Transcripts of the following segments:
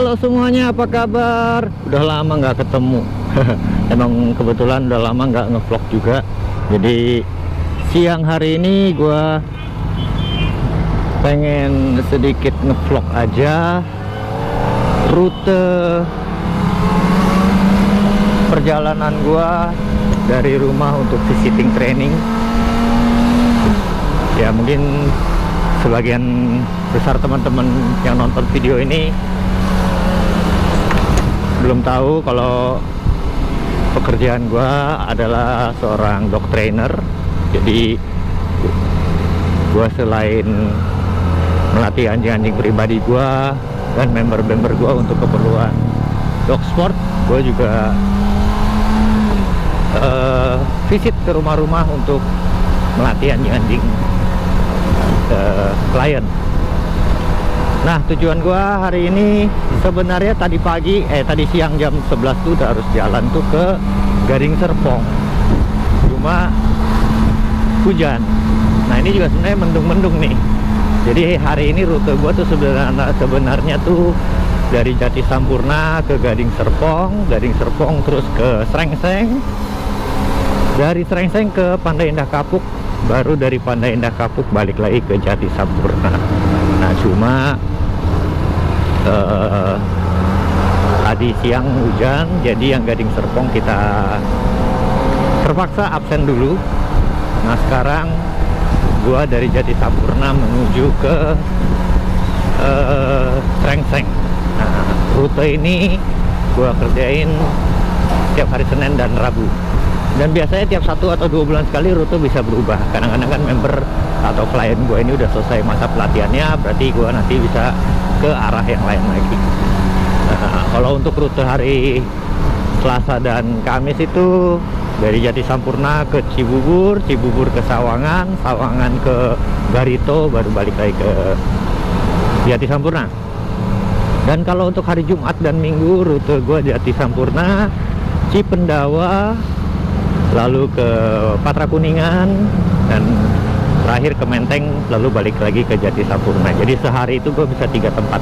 Halo semuanya, apa kabar? Udah lama nggak ketemu. Emang kebetulan udah lama nggak ngevlog juga. Jadi siang hari ini gua pengen sedikit ngevlog aja rute perjalanan gua dari rumah untuk visiting training. Ya mungkin sebagian besar teman-teman yang nonton video ini belum tahu kalau pekerjaan gua adalah seorang dog trainer. Jadi gua selain melatih anjing-anjing pribadi gua dan member-member gua untuk keperluan dog sport, gua juga visit ke rumah-rumah untuk melatih anjing-anjing klien. Nah, tujuan gua hari ini sebenarnya tadi siang jam 11 tuh udah harus jalan tuh ke Gading Serpong. Cuma hujan. Nah, ini juga sebenarnya mendung-mendung nih. Jadi hari ini rute gua tuh sebenarnya tuh dari Jati Sampurna ke Gading Serpong terus ke Srengseng. Dari Srengseng ke Pantai Indah Kapuk, baru dari Pantai Indah Kapuk balik lagi ke Jati Sampurna. Nah, cuma tadi siang hujan, jadi yang Gading Serpong kita terpaksa absen dulu. Nah, sekarang gua dari Jati Sampurna menuju ke Srengseng. Nah, rute ini gua kerjain tiap hari Senin dan Rabu. Dan biasanya tiap 1 atau 2 bulan sekali rute bisa berubah. Kadang-kadang kan member atau klien gue ini udah selesai masa pelatihannya, berarti gue nanti bisa ke arah yang lain lagi. Nah, kalau untuk rute hari Selasa dan Kamis itu dari Jati Sampurna ke Cibubur ke Sawangan ke Barito, baru balik lagi ke Jati Sampurna. Dan kalau untuk hari Jumat dan Minggu, rute gue Jati Sampurna, Cipendawa, lalu ke Patra Kuningan, dan terakhir ke Menteng, lalu balik lagi ke Jati Sampurna. Jadi sehari itu gue bisa 3 tempat.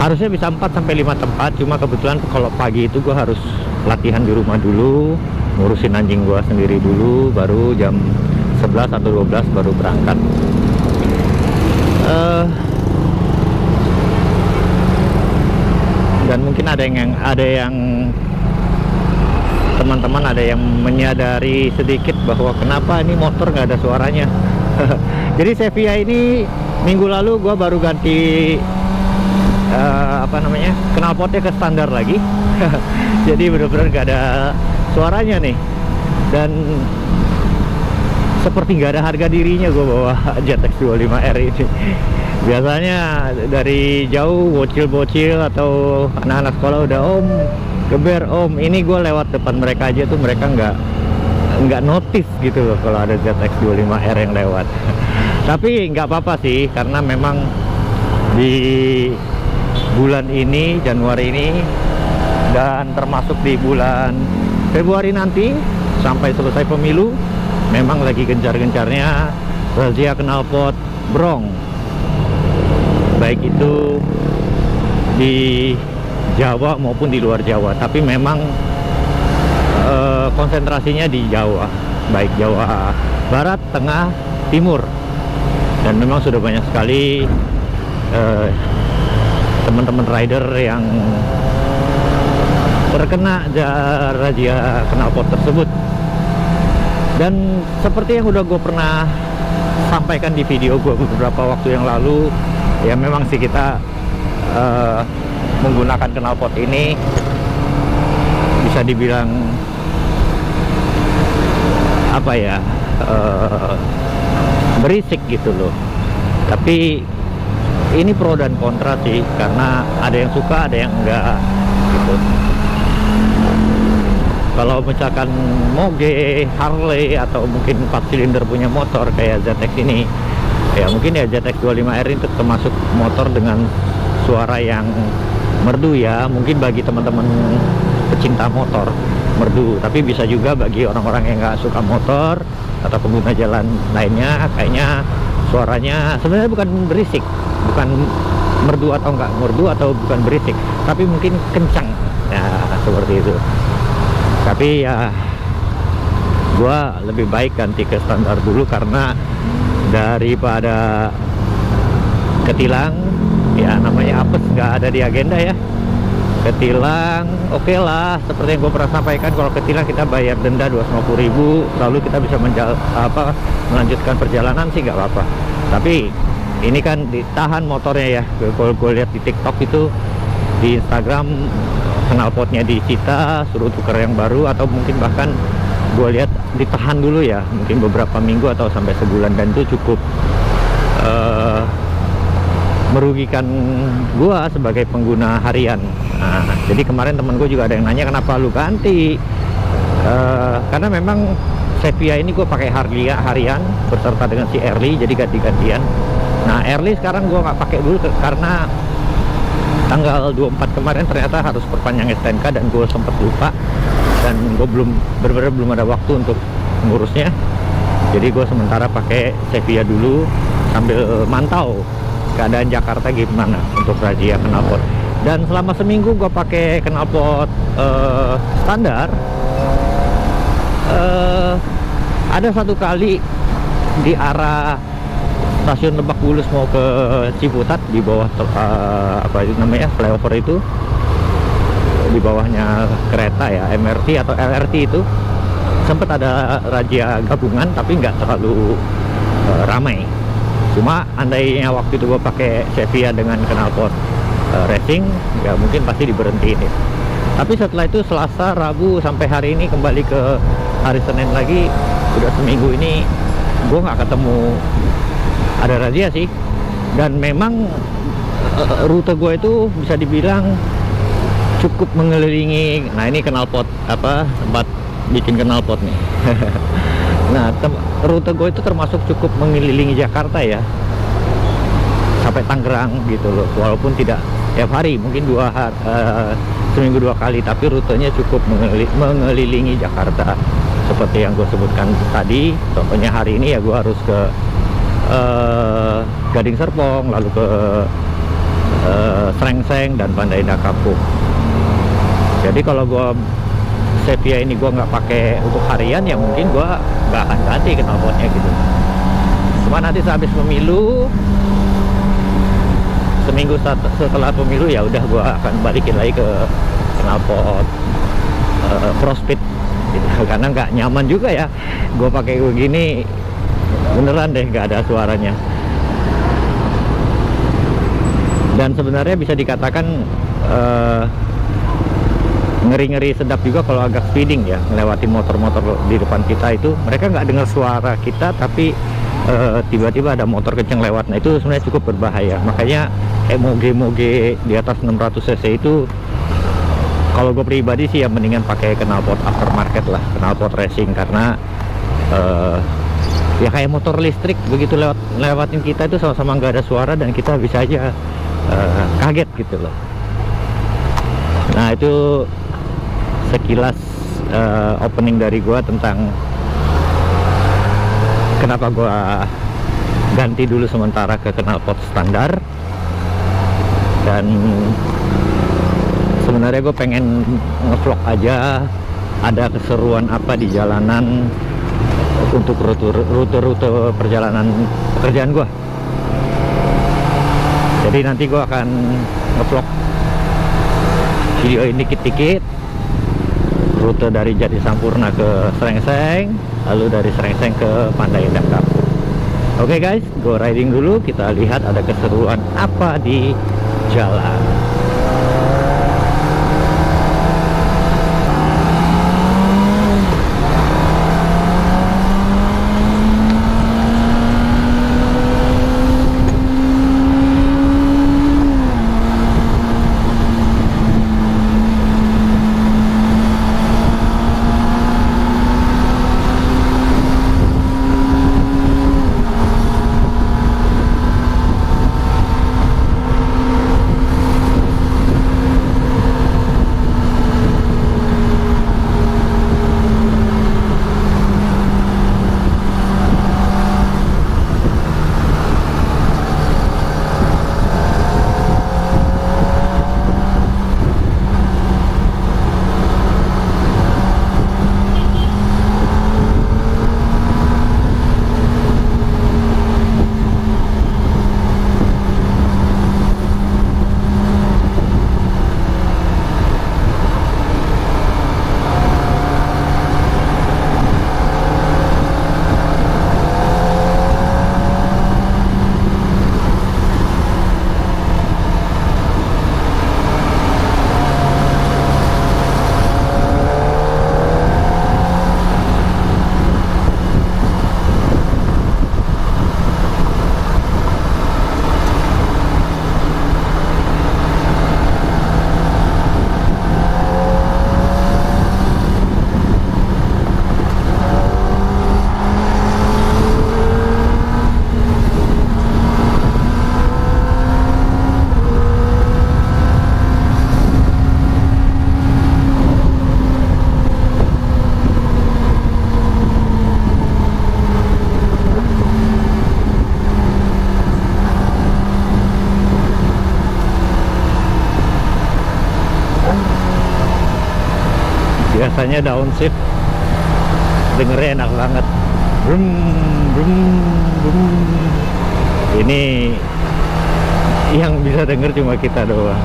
Harusnya bisa 4 sampai 5 tempat, cuma kebetulan kalau pagi itu gue harus latihan di rumah dulu, ngurusin anjing gue sendiri dulu, baru jam 11 atau 12 baru berangkat. Dan mungkin ada yang teman-teman ada yang menyadari sedikit bahwa kenapa ini motor nggak ada suaranya. Jadi Sevia ini minggu lalu gua baru ganti knalpotnya ke standar lagi. Jadi benar-benar nggak ada suaranya nih, dan seperti nggak ada harga dirinya gua bawa ZX 25R ini. Biasanya dari jauh bocil-bocil atau anak-anak sekolah udah, "Om, geber Om." Ini gue lewat depan mereka aja tuh mereka nggak notice gitu loh kalau ada ZX 25R yang lewat. Tapi nggak apa-apa sih, karena memang di bulan ini, Januari ini, dan termasuk di bulan Februari nanti sampai selesai pemilu, memang lagi gencar-gencarnya razia knalpot brong, baik itu di Jawa maupun di luar Jawa. Tapi memang konsentrasinya di Jawa, baik Jawa Barat, Tengah, Timur. Dan memang sudah banyak sekali teman-teman rider yang terkena razia knalpot tersebut. Dan seperti yang udah gue pernah sampaikan di video gue beberapa waktu yang lalu, ya memang sih kita menggunakan knalpot ini bisa dibilang berisik gitu loh. Tapi ini pro dan kontra sih, karena ada yang suka, ada yang enggak gitu. Kalau misalkan moge, Harley, atau mungkin 4 silinder punya motor kayak ZX ini, ya mungkin ya ZX 25R itu termasuk motor dengan suara yang merdu ya. Mungkin bagi teman-teman pecinta motor merdu, tapi bisa juga bagi orang-orang yang nggak suka motor atau pengguna jalan lainnya, kayaknya suaranya sebenarnya bukan berisik, bukan merdu atau enggak merdu, atau bukan berisik tapi mungkin kencang ya, seperti itu. Tapi ya gua lebih baik ganti ke standar dulu, karena daripada ketilang, ya namanya apes nggak ada di agenda ya. Ketilang oke lah, seperti yang gue pernah sampaikan, kalau ketilang kita bayar denda 250.000, lalu kita bisa melanjutkan perjalanan sih nggak apa-apa. Tapi ini kan ditahan motornya ya. Kalau gue lihat di TikTok itu, di Instagram, knalpotnya disita, suruh tukar yang baru, atau mungkin bahkan gue lihat ditahan dulu ya, mungkin beberapa minggu atau sampai sebulan, dan itu cukup merugikan gua sebagai pengguna harian. Nah, jadi kemarin temen gue juga ada yang nanya, kenapa lu ganti? Karena memang Sepia ini gue pakai harian beserta dengan si Early, jadi ganti-gantian. Nah, Early sekarang gue nggak pakai dulu karena tanggal 24 kemarin ternyata harus perpanjang STNK, dan gue sempat lupa, dan gue benar-benar belum ada waktu untuk ngurusnya. Jadi gue sementara pakai Sepia dulu sambil mantau keadaan Jakarta gimana untuk razia knalpot. Dan selama seminggu gue pakai knalpot standar. Ada satu kali di arah stasiun Lebak Bulus mau ke Ciputat, di bawah apa itu namanya, flyover itu, di bawahnya kereta ya, MRT atau LRT itu, sempat ada razia gabungan tapi nggak terlalu ramai. Cuma andainya waktu itu gue pakai Sepia dengan knalpot racing, ya mungkin pasti diberhentiin ya. Tapi setelah itu Selasa, Rabu, sampai hari ini, kembali ke hari Senin lagi, udah seminggu ini gue nggak ketemu ada razia sih. Dan memang rute gue itu bisa dibilang cukup mengelilingi. Nah, ini knalpot tempat bikin knalpot nih. Nah, rute gue itu termasuk cukup mengelilingi Jakarta ya, sampai Tangerang gitu loh. Walaupun tidak tiap hari, mungkin seminggu 2 kali, tapi rutenya cukup mengelilingi Jakarta. Seperti yang gue sebutkan tadi, contohnya hari ini ya gue harus ke Gading Serpong, lalu ke Srengseng dan Banda Indah Kapuk. Jadi kalau gue Sepia ini gue nggak pakai untuk harian, ya mungkin gue nggak akan ganti knalpotnya gitu. Cuma nanti sehabis pemilu, seminggu setelah pemilu, ya udah gue akan balikin lagi ke knalpot Crossfit gitu. Karena nggak nyaman juga ya gue pakai begini, beneran deh nggak ada suaranya. Dan sebenarnya bisa dikatakan ngeri-ngeri sedap juga kalau agak speeding ya, melewati motor-motor di depan kita itu. Mereka nggak dengar suara kita, tapi tiba-tiba ada motor kenceng lewat. Nah, itu sebenarnya cukup berbahaya. Makanya moge-moge di atas 600 cc itu, kalau gue pribadi sih ya mendingan pakai knalpot aftermarket lah, knalpot racing. Karena ya kayak motor listrik, begitu lewatin kita itu sama-sama nggak ada suara, dan kita bisa aja kaget gitu loh. Nah, itu sekilas opening dari gua tentang kenapa gua ganti dulu sementara ke knalpot standar. Dan sebenarnya gue pengen ngevlog aja ada keseruan apa di jalanan untuk rute-rute perjalanan pekerjaan gua. Jadi nanti gua akan ngevlog video ini dikit-dikit, rute dari Jatisampurna ke Srengseng, lalu dari Srengseng ke Pandai Indah Kapuk. Oke guys, go riding dulu, kita lihat ada keseruan apa di jalan. rasanya downshift dengernya enak banget. Brum, brum, brum. Ini yang bisa denger cuma kita doang.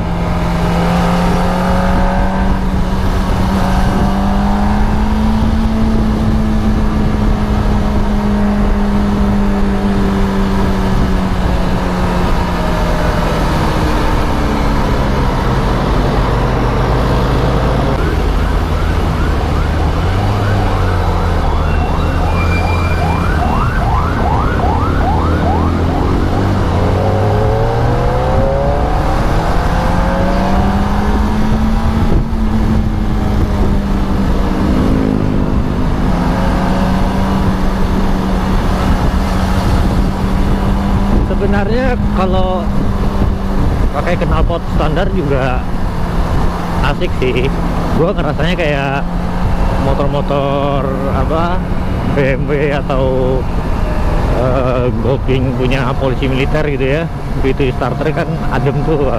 Sebenarnya kalau pakai knalpot standar juga asik sih. Gua ngerasanya kayak motor-motor apa BMW atau Goping punya polisi militer gitu ya. Begitu starter kan adem tuh.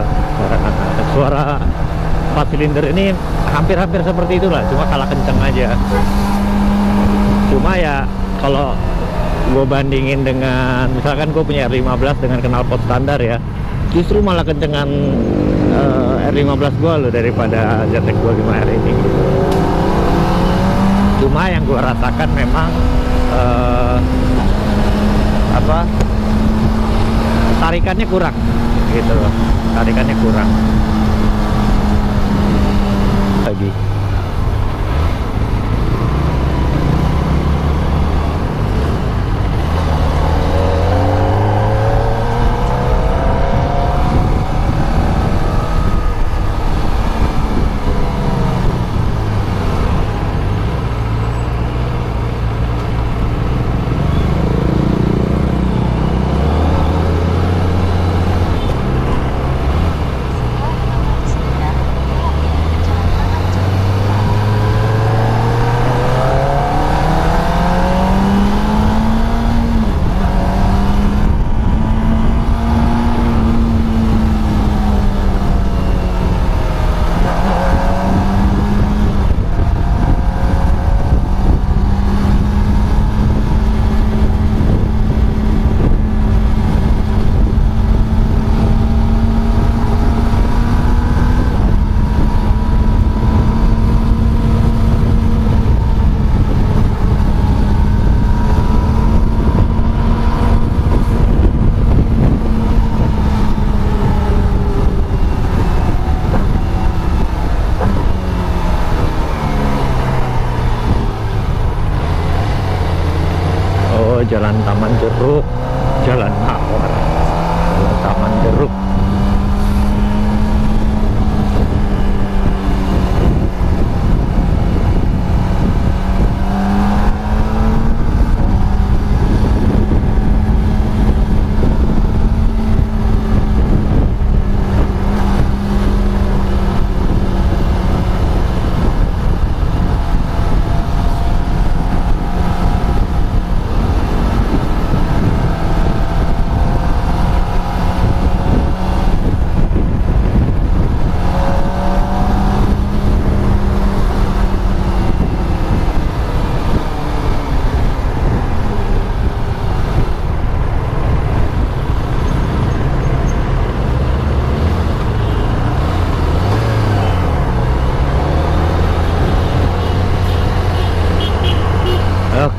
Suara 4 silinder ini hampir-hampir seperti itulah, cuma kalah kenceng aja. Cuma ya kalau gue bandingin dengan misalkan gue punya R15 dengan knalpot standar ya, justru malah kencengan R15 gue loh daripada ZX25R ini gitu. Cuma yang gue rasakan memang apa, tarikannya kurang gitu loh, tarikannya kurang lagi. Jalan Taman Jeruk, Jalan Mawar, Jalan Taman Jeruk.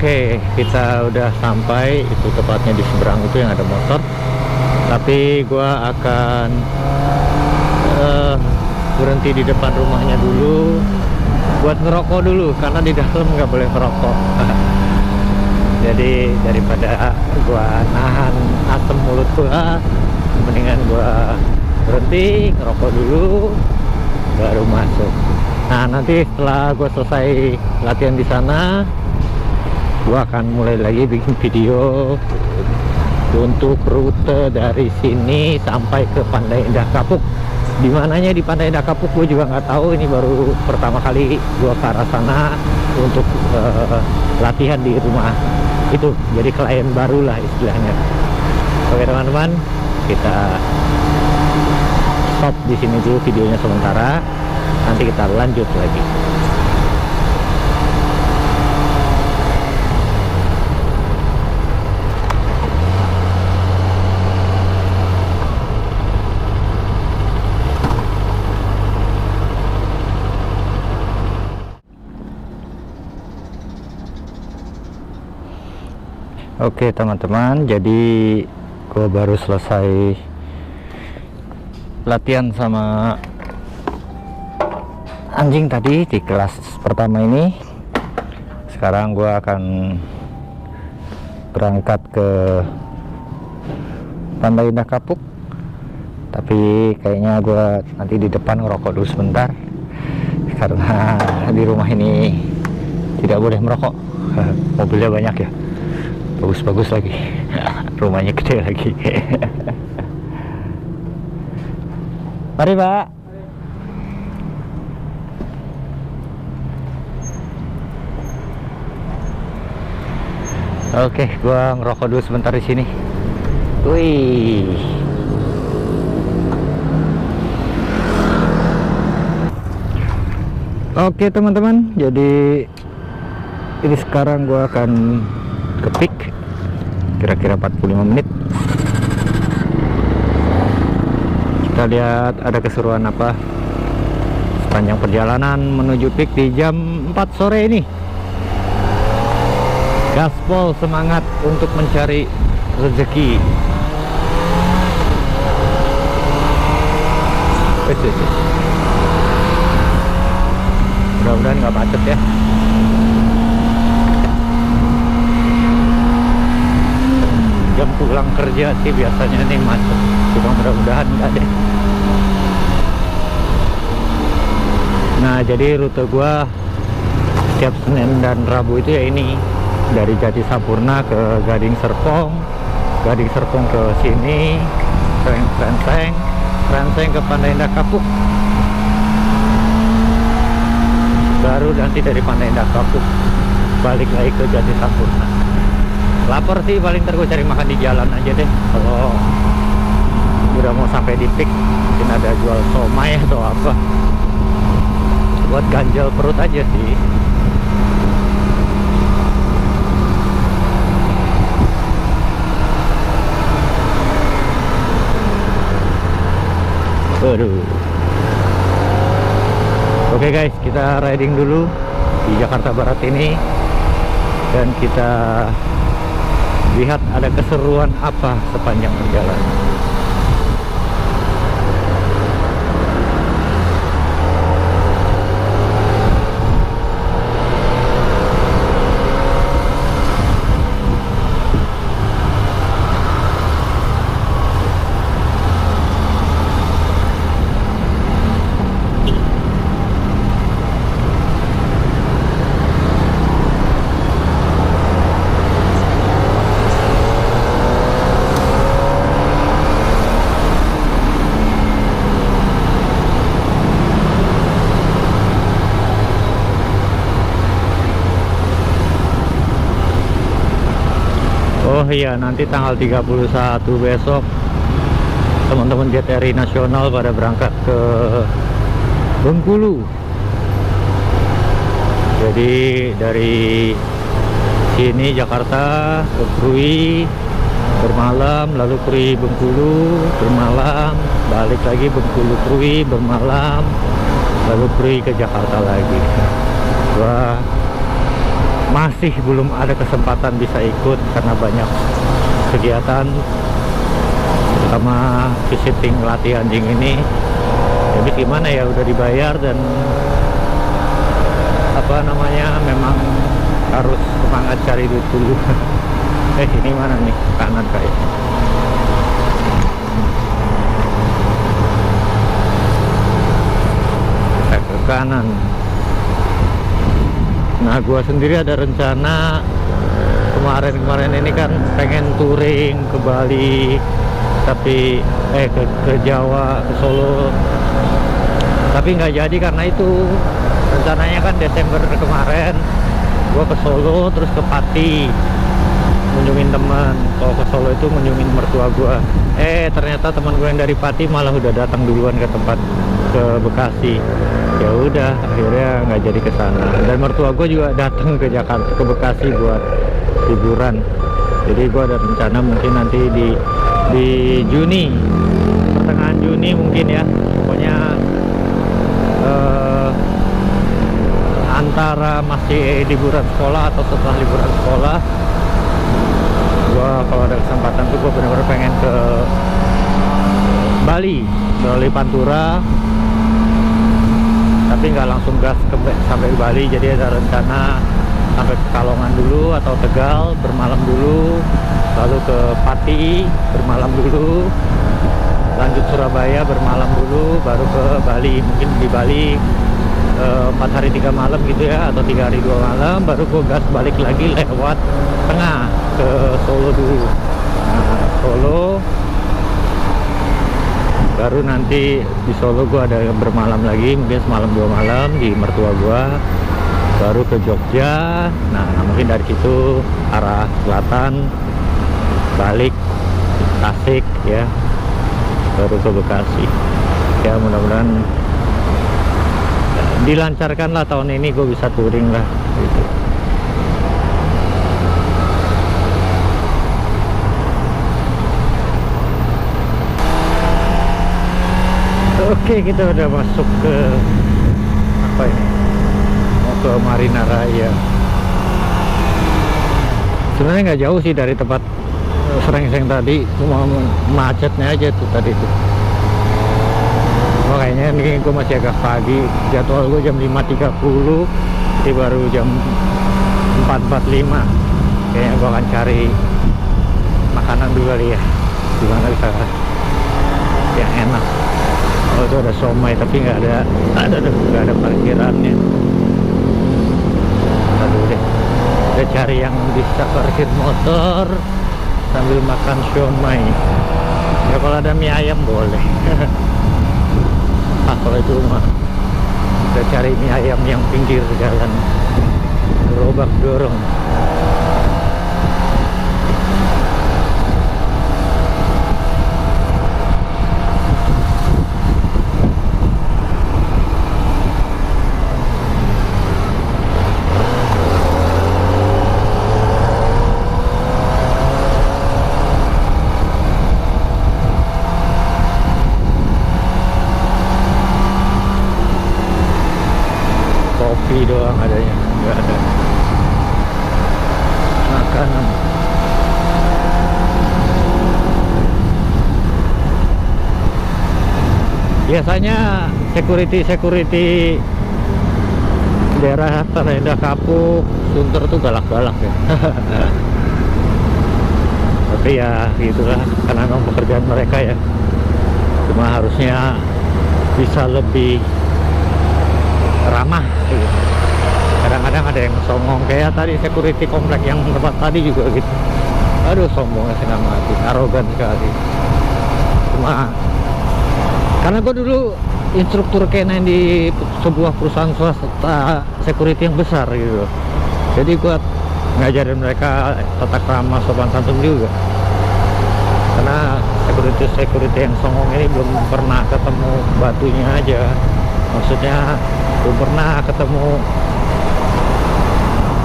Oke, kita udah sampai, itu tepatnya di seberang itu yang ada motor. Tapi gua akan berhenti di depan rumahnya dulu buat ngerokok dulu, karena di dalam nggak boleh ngerokok. Jadi daripada gua nahan asam mulut gua, mendingan gua berhenti ngerokok dulu baru masuk. Nah, nanti setelah gua selesai latihan di sana, gua akan mulai lagi bikin video untuk rute dari sini sampai ke Pantai Indah Kapuk. Dimananya di Pantai Indah Kapuk gue juga nggak tahu, ini baru pertama kali gua ke arah sana untuk latihan di rumah itu, jadi klien baru lah istilahnya. Oke teman-teman, kita stop di sini dulu videonya sementara, nanti kita lanjut lagi. Oke teman-teman, jadi gue baru selesai latihan sama anjing tadi di kelas pertama ini. Sekarang gue akan berangkat ke Pantai Indah Kapuk, tapi kayaknya gue nanti di depan ngerokok dulu sebentar karena di rumah ini tidak boleh merokok. Mobilnya banyak ya, bagus-bagus lagi. Rumahnya gede lagi. Mari Pak. Oke, gua ngerokok dulu sebentar di sini. Wih. Oke teman-teman, jadi ini sekarang gua akan ke pik kira-kira 45 menit. Kita lihat ada keseruan apa sepanjang perjalanan menuju pik di jam 4 sore ini. Gaspol, semangat untuk mencari rezeki. Mudah-mudahan nggak macet ya. Jam pulang kerja sih biasanya nih macet, cuma mudah-mudahan nggak deh. Nah, jadi rute gua setiap Senin dan Rabu itu ya ini, dari Jati Sampurna ke Gading Serpong, Gading Serpong ke sini, Renseng ke Pantai Indah Kapuk, baru nanti dari Pantai Indah Kapuk balik lagi ke Jati Sampurna. Lapar sih, paling ntar gue cari makan di jalan aja deh. Kalau udah mau sampai di pik, mungkin ada jual somai atau apa buat ganjal perut aja sih. Waduh. Oke guys, kita riding dulu di Jakarta Barat ini dan kita lihat ada keseruan apa sepanjang perjalanan. Oh iya, nanti tanggal 31 besok teman-teman JTRI Nasional pada berangkat ke Bengkulu. Jadi dari sini Jakarta ke Krui bermalam, lalu Krui Bengkulu bermalam, balik lagi Bengkulu Krui bermalam, lalu Krui ke Jakarta lagi. Wah, masih belum ada kesempatan bisa ikut karena banyak kegiatan, terutama visiting latih anjing ini. Jadi gimana ya, udah dibayar dan apa namanya, memang harus semangat cari duit dulu. Ini mana nih, kanan kayak kita ke kanan. Nah, gua sendiri ada rencana kemarin ini kan pengen touring ke Bali, tapi ke Jawa, ke Solo, tapi nggak jadi karena itu rencananya kan Desember kemarin gua ke Solo terus ke Pati kunjungin teman. Kalau ke Solo itu kunjungin mertua gua. Ternyata teman gue yang dari Pati malah udah datang duluan ke tempat, ke Bekasi. Ya udah, akhirnya nggak jadi ke sana. Dan mertua gue juga datang ke Jakarta, ke Bekasi buat liburan. Jadi gue ada rencana mungkin nanti di Juni, pertengahan Juni mungkin ya. Pokoknya antara masih liburan sekolah atau setelah liburan sekolah Bali melalui Pantura, tapi nggak langsung gas sampai Bali. Jadi ada rencana sampai ke Kalongan dulu atau Tegal bermalam dulu, lalu ke Pati bermalam dulu, lanjut Surabaya bermalam dulu, baru ke Bali. Mungkin di Bali 4 hari 3 malam gitu ya, atau 3 hari 2 malam, baru gue gas balik lagi lewat tengah ke Solo dulu. Nah, Solo, baru nanti di Solo gue ada bermalam lagi, mungkin semalam 2 malam di mertua gue, baru ke Jogja. Nah mungkin dari situ arah selatan balik Tasik ya, baru ke Bekasi. Ya mudah-mudahan dilancarkan lah tahun ini, gue bisa touring lah gitu. Oke, kita udah masuk ke apa ini, mau ke Marina Raya. Sebenarnya nggak jauh sih dari tempat Srengseng tadi, cuma macetnya aja tuh tadi tuh. Kayaknya ini gue masih agak pagi, jadwal gue jam 5.30, jadi baru jam 4.45. Kayaknya gue akan cari makanan dulu kali ya, dimana bisa yang enak. Oh itu ada somai tapi nggak ada parkirannya. Aduh deh, kita cari yang bisa parkir motor sambil makan somai. Ya kalau ada mie ayam boleh. Kalau itu mah kita cari mie ayam yang pinggir jalan, gerobak dorong. Doang adanya, nggak ada makanan. Biasanya security daerah Terenda Kapuk, Sunter tuh galak-galak ya. Tapi ya gitulah, karena memang pekerjaan mereka ya. Cuma harusnya bisa lebih ramah gitu. Kadang-kadang ada yang songong, kayak tadi security komplek yang tempat tadi juga gitu. Aduh sombongnya setengah mati, arogan sekali. Cuma karena gue dulu instruktur K9 di sebuah perusahaan swasta security yang besar gitu, jadi gue ngajarin mereka tata krama sopan santun juga. Karena security yang songong ini belum pernah ketemu batunya aja, maksudnya belum pernah ketemu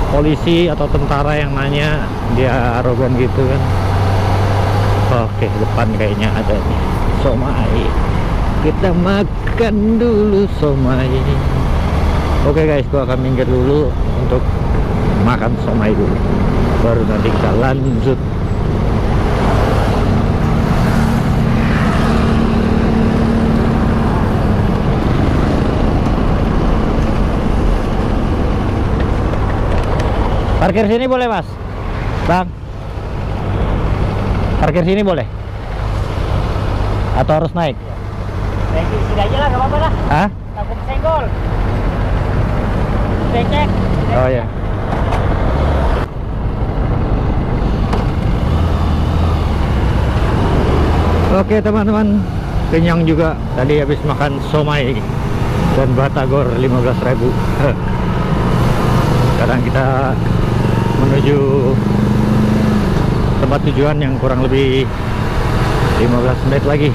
polisi atau tentara yang nanya dia arogan gitu kan. Oke, depan kayaknya ada nih somai, kita makan dulu somai. Oke guys, gua akan minggir dulu untuk makan somai dulu, baru nanti kita lanjut. Parkir sini boleh mas? Bang, parkir sini boleh? Atau harus naik? Naik di sini aja lah, gak apa-apa lah. Hah? Takut senggol. Cek. Oh ya. Oke teman-teman, kenyang juga. Tadi habis makan somai dan batagor 15.000. Sekarang kita menuju tempat tujuan yang kurang lebih 15 menit lagi.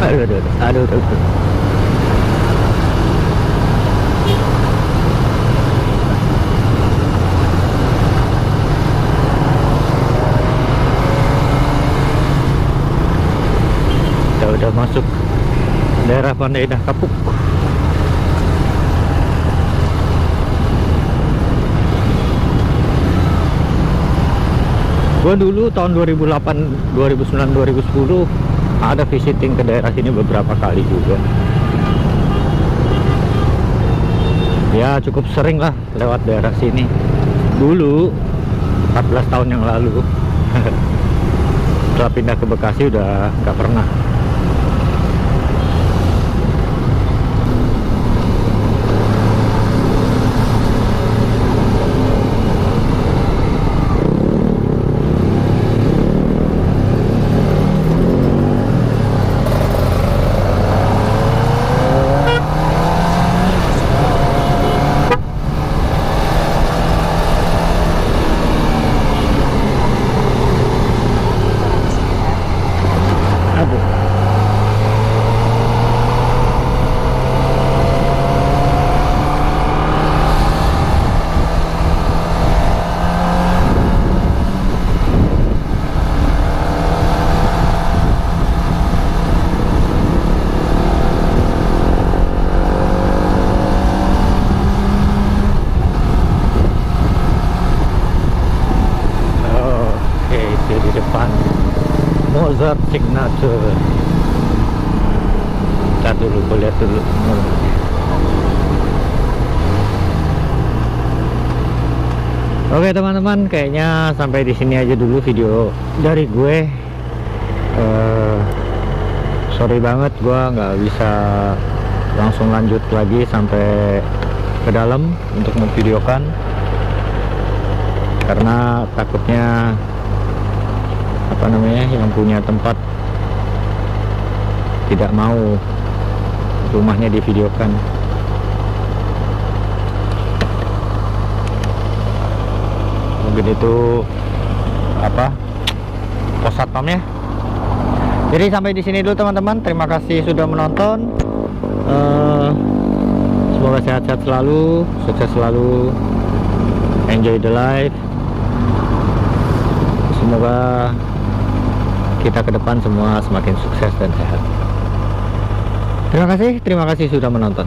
Aduh. Kita udah masuk daerah Pandai Indah Kapuk. Gua dulu tahun 2008, 2009, 2010 ada visiting ke daerah sini beberapa kali juga. Ya cukup sering lah lewat daerah sini. Dulu 14 tahun yang lalu. Setelah pindah ke Bekasi udah nggak pernah. Mozart Signature. Lihat dulu, gue lihat dulu. Oke teman-teman, kayaknya sampai di sini aja dulu video dari gue. Sorry banget, gue nggak bisa langsung lanjut lagi sampai ke dalam untuk memvideokan, karena takutnya yang punya tempat tidak mau rumahnya divideokan. Mungkin itu pos satpamnya. Jadi sampai di sini dulu teman-teman. Terima kasih sudah menonton. Semoga sehat-sehat selalu, sukses selalu, enjoy the life. Semoga kita ke depan semua semakin sukses dan sehat. Terima kasih sudah menonton.